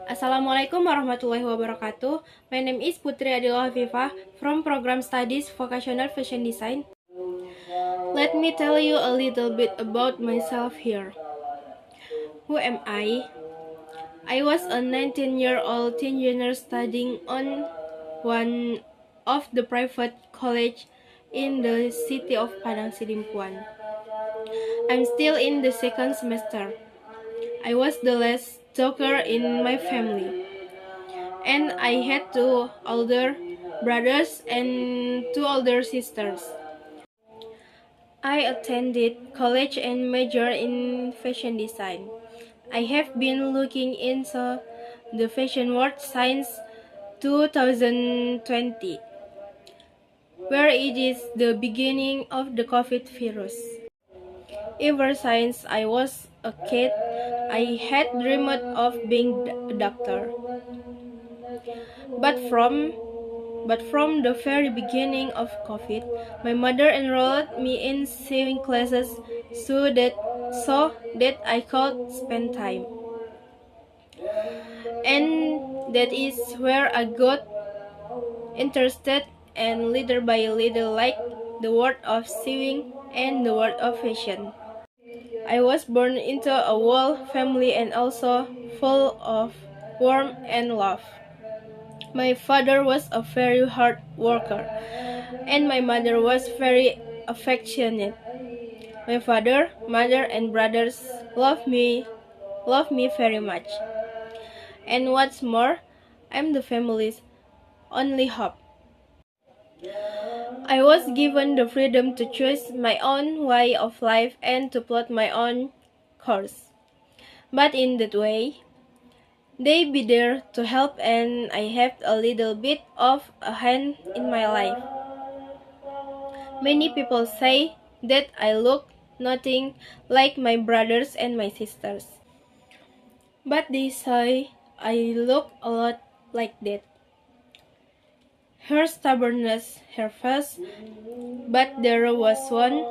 Assalamualaikum warahmatullahi wabarakatuh. My name is Putri Adila Hafifah from Program Studies Vocational Fashion Design. Let me tell you a little bit about myself here. Who am I? I was a 19-year-old teenager studying on one of the private college in the city of Padang Sidimpuan. I'm still in the second semester. I was the last talker in my family, and I had two older brothers and two older sisters. I attended college and majored in fashion design. I have been looking into the fashion world since 2020, where it is the beginning of the COVID virus. Ever since I was a kid, I had dreamed of being a doctor. But from the very beginning of COVID, my mother enrolled me in sewing classes so that I could spend time. And that is where I got interested and little by little like the world of sewing and the world of fashion. I was born into a whole family and also full of warmth and love. My father was a very hard worker, and my mother was very affectionate. My father, mother, and brothers love me very much. And what's more, I'm the family's only hope. I was given the freedom to choose my own way of life and to plot my own course. But in that way, they be there to help, and I have a little bit of a hand in my life. Many people say that I look nothing like my brothers and my sisters. But they say I look a lot like that. Her stubbornness, her fuss, but there was one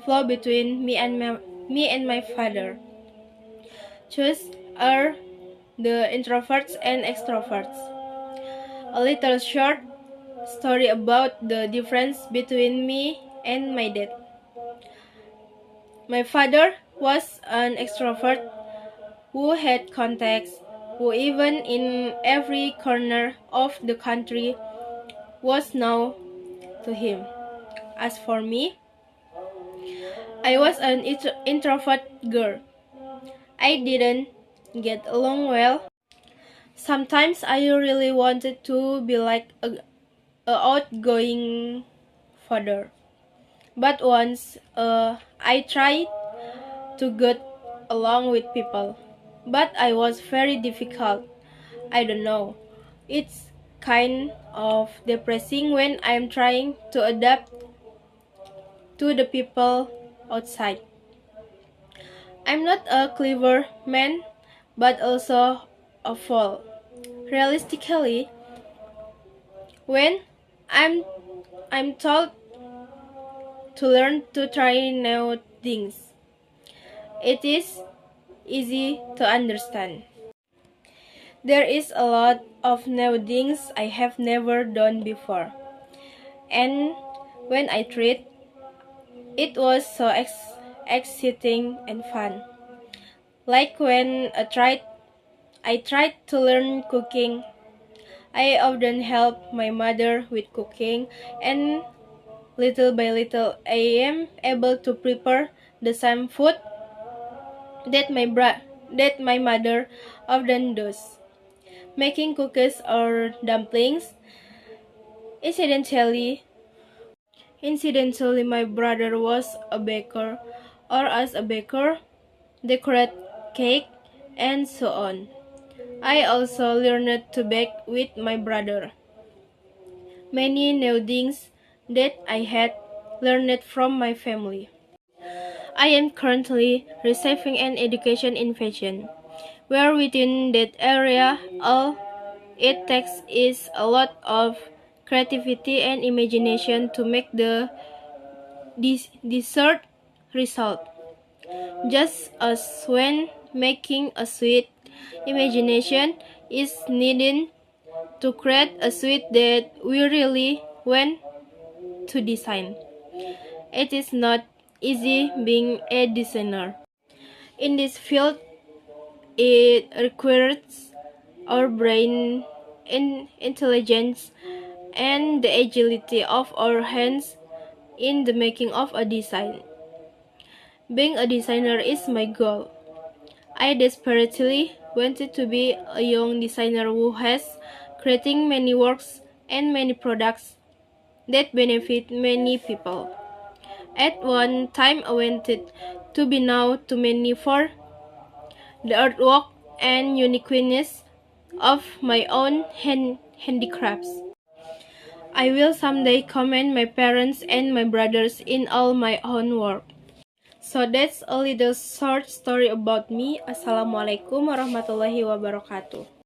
flaw between me and my father. Choose are the introverts and extroverts. A little short story about the difference between me and my dad. My father was an extrovert who had contacts, who even in every corner of the country was known to him. As for me, I was an introvert girl. I didn't get along well. Sometimes I really wanted to be like a outgoing father. But once I tried to get along with people, but I was very difficult. I don't know. It's kind of depressing when I'm trying to adapt to the people outside. I'm not a clever man, but also a fool. Realistically, when I'm I'm told to learn to try new things, it is easy to understand. There is a lot of new things I have never done before, and when I tried, it was so exciting and fun. Like when I tried to learn cooking. I often help my mother with cooking, and little by little I am able to prepare the same food that my mother often does. Making cookies or dumplings. Incidentally, my brother was a baker, or as a baker, decorate cake, and so on. I also learned to bake with my brother. Many new things that I had learned from my family. I am currently receiving an education in fashion, where within that area all it takes is a lot of creativity and imagination to make the desired result. Just as when making a sweet, imagination is needed to create a suite that we really want to design. It is not easy being a designer. In this field, it requires our brain intelligence and the agility of our hands in the making of a design. Being a designer is my goal. I desperately wanted to be a young designer who has creating many works and many products that benefit many people. At one time I wanted to be known to many for the artwork and uniqueness of my own handicrafts. I will someday commend my parents and my brothers in all my own work. So that's a little short story about me. Assalamualaikum warahmatullahi wabarakatuh.